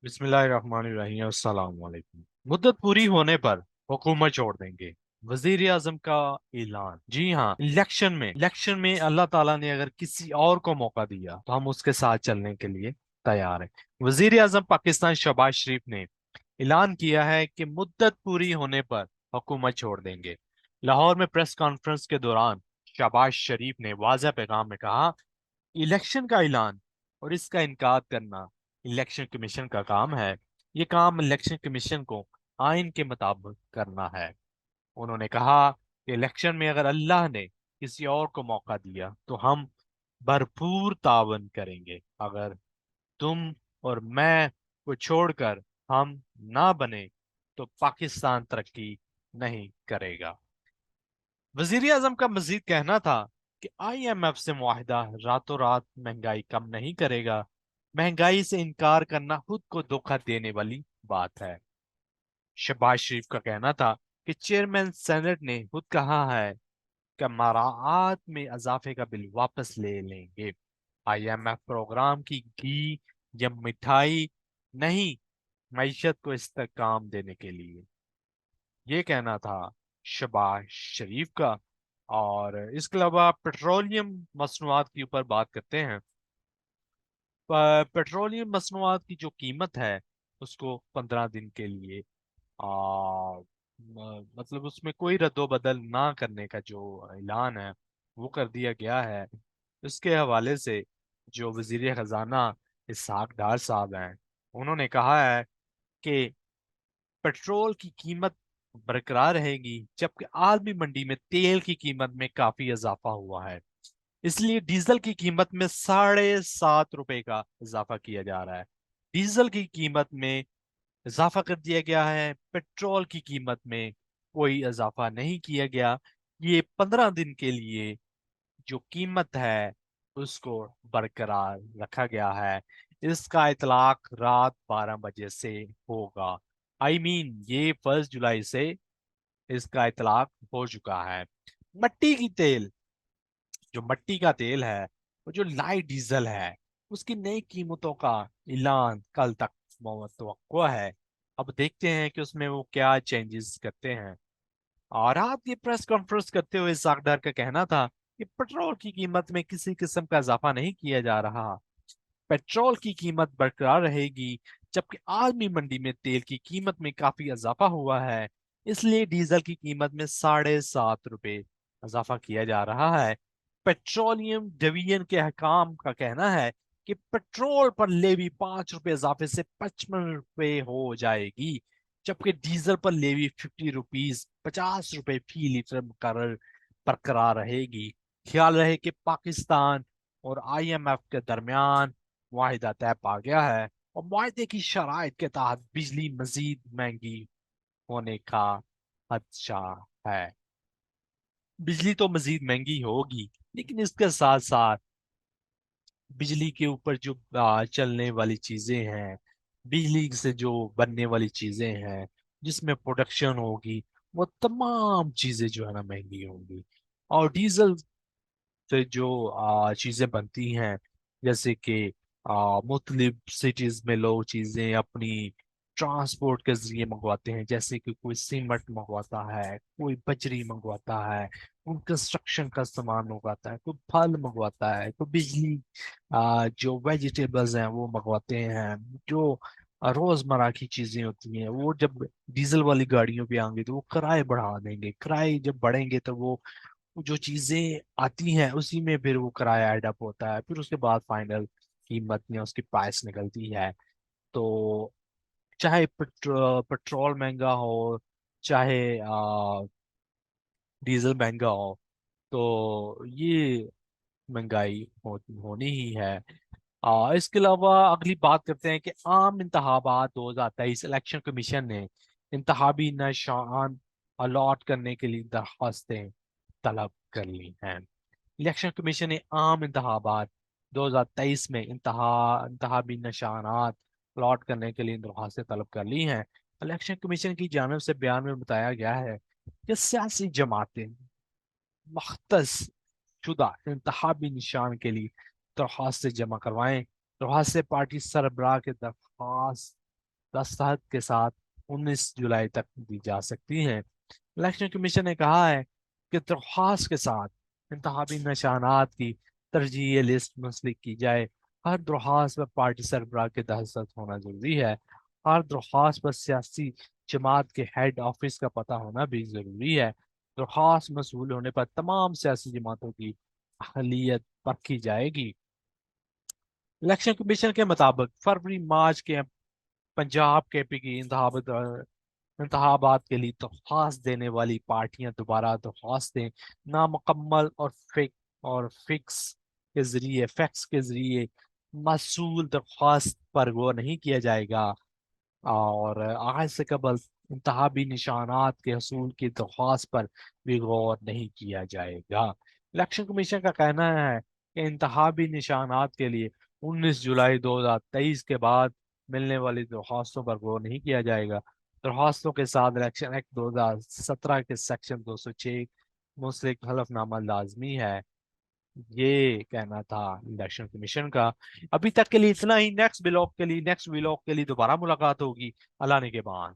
बिस्मिल्लाहिर्रहमानिर्रहीम। अस्सलाम वालेकुम। मुद्दत पूरी होने पर हुकूमत छोड़ देंगे, वजीर आजम का ऐलान। जी हाँ, इलेक्शन में अल्लाह ताला ने अगर किसी और को मौका दिया तो हम उसके साथ चलने के लिए तैयार हैं। वजीर आजम पाकिस्तान शहबाज शरीफ ने ऐलान किया है कि मुद्दत पूरी होने पर हुकूमत छोड़ देंगे। लाहौर में प्रेस कॉन्फ्रेंस के दौरान शहबाज शरीफ ने वाज़ेह पैगाम में कहा, इलेक्शन का ऐलान और इसका इनकार करना इलेक्शन कमीशन का काम है। ये काम इलेक्शन कमीशन को आइन के मुताबिक करना है। उन्होंने कहा कि इलेक्शन में अगर अल्लाह ने किसी और को मौका दिया तो हम भरपूर तावन करेंगे। अगर तुम और मैं को छोड़कर हम ना बने तो पाकिस्तान तरक्की नहीं करेगा। वजीर आजम का मजीद कहना था कि IMF से मुआहिदा रातों रात महंगाई कम नहीं करेगा। महंगाई से इनकार करना खुद को धोखा देने वाली बात है। शहबाज शरीफ का कहना था कि चेयरमैन सेनेट ने खुद कहा है कि मराआत में इजाफे का बिल वापस ले लेंगे। IMF प्रोग्राम की घी या मिठाई नहीं, मईशत को इस्तेकाम देने के लिए। ये कहना था शहबाज शरीफ का। और इसके अलावा पेट्रोलियम मसनूआत के ऊपर बात करते हैं। पेट्रोलियम मसनूआत की जो कीमत है उसको 15 दिन के लिए मतलब उसमें कोई रद्दो बदल ना करने का जो ऐलान है वो कर दिया गया है। इसके हवाले से जो वजीर खजाना इसहाक डार साहब हैं, उन्होंने कहा है कि पेट्रोल की कीमत बरकरार रहेगी, जबकि आलमी मंडी में तेल की कीमत में काफी इजाफा हुआ है। इसलिए डीजल की कीमत में 7.5 रुपए का इजाफा किया जा रहा है। डीजल की कीमत में इजाफा कर दिया गया है, पेट्रोल की कीमत में कोई इजाफा नहीं किया गया। ये 15 दिन के लिए जो कीमत है उसको बरकरार रखा गया है। इसका इतलाक रात 12 बजे से होगा। ये 1 जुलाई से इसका इतलाक हो चुका है। मट्टी की तेल जो मट्टी का तेल है और जो लाइट डीजल है उसकी नई कीमतों का ऐलान कल तक मुतवक्को है। अब देखते हैं कि उसमें वो क्या चेंजेस करते हैं। और रात ये प्रेस कॉन्फ्रेंस करते हुए सागदार का कहना था कि पेट्रोल की कीमत में किसी किस्म का इजाफा नहीं किया जा रहा। पेट्रोल की कीमत बरकरार रहेगी, जबकि आलमी मंडी में तेल की कीमत में काफी इजाफा हुआ है। इसलिए डीजल की कीमत में 7.5 रुपए इजाफा किया जा रहा है। पेट्रोलियम डिवीजन के हकाम का कहना है कि पेट्रोल पर लेवी 5 रुपए इजाफे से 55 रुपए हो जाएगी, जबकि डीजल पर लेवी 50 रुपीज 50 रुपए फी लीटर मुकर्रर बरकरार रहेगी। ख्याल रहे कि पाकिस्तान और IMF के दरमियान मुआहिदा तय पा गया है और मुआहिदे की शराइत के तहत बिजली मजीद महंगी होने का खदशा है। बिजली तो मजीद महंगी होगी, लेकिन इसके साथ साथ बिजली के ऊपर जो चलने वाली चीजें हैं, बिजली से जो बनने वाली चीजें हैं, जिसमें प्रोडक्शन होगी, वो तमाम चीजें जो है ना महंगी होंगी। और डीजल से जो चीजें बनती हैं, जैसे कि मुख्तलिफ सिटीज में लोग चीजें अपनी ट्रांसपोर्ट के जरिए मंगवाते हैं, जैसे कि कोई सीमेंट मंगवाता है, कोई बजरी मंगवाता है, कोई कंस्ट्रक्शन का सामान मंगवाता है, कोई फल मंगवाता है, कोई बिजली जो वेजिटेबल्स हैं वो मंगवाते हैं। जो रोजमर्रा की चीजें होती हैं वो जब डीजल वाली गाड़ियों पे आएंगे तो वो किराए बढ़ा देंगे। किराए जब बढ़ेंगे तो वो जो चीजें आती हैं उसी में फिर वो किराया ऐड अप होता है, फिर उसके बाद फाइनल कीमत या उसकी प्राइस निकलती है। तो चाहे पेट्रोल महंगा हो, चाहे डीजल महंगा हो, तो ये महंगाई होनी ही है। इसके अलावा अगली बात करते हैं कि आम इंतखाबात 2023 इलेक्शन कमीशन ने इंतखाबी निशान अलॉट करने के लिए दरखास्तें तलब कर ली हैं। इलेक्शन कमीशन ने आम इंतखाबात 2023 में इंतखाबी निशानात अलॉट करने के लिए दरखास्तें तलब कर ली हैं। इलेक्शन कमीशन की जानिब से बयान में बताया गया है कि सियासी जमातें मख्तस शुदा इंतखाबी निशान के लिए दरखास्तें जमा करवाएं। दरखास्तें पार्टी सरबराह के दरखास्त دستخط کے ساتھ 19 جولائی تک دی جا سکتی ہیں۔ الیکشن کمیشن نے کہا ہے کہ درخواست کے ساتھ انتخابی نشانات کی ترجیحی لسٹ منسلک کی جائے۔ ہر درخواست پر پارٹی سربراہ کے دستخط ہونا ضروری ہے۔ ہر درخواست پر سیاسی جماعت کے ہیڈ آفس کا پتہ ہونا بھی ضروری ہے۔ درخواست موصول ہونے پر تمام سیاسی جماعتوں کی اہلیت پرکھی جائے گی۔ الیکشن کمیشن کے مطابق فروری مارچ کے پنجاب کے پی کی انتخابات کے لیے درخواست دینے والی پارٹیاں دوبارہ درخواستیں نامکمل اور فیکس کے ذریعے موصول درخواست پر غور نہیں کیا جائے گا، اور آج سے قبل انتخابی نشانات کے حصول کی درخواست پر بھی غور نہیں کیا جائے گا۔ الیکشن کمیشن کا کہنا ہے کہ انتخابی نشانات کے لیے 19 جولائی 2023 کے بعد ملنے والی درخواستوں پر غور نہیں کیا جائے گا۔ درخواستوں کے ساتھ الیکشن ایکٹ 2017 کے سیکشن 206 منسلک حلف نامہ لازمی ہے۔ یہ کہنا تھا الیکشن کمیشن کا۔ ابھی تک کے لیے اتنا ہی۔ نیکسٹ ولاگ کے لیے دوبارہ ملاقات ہوگی اللہ نے کے بعد۔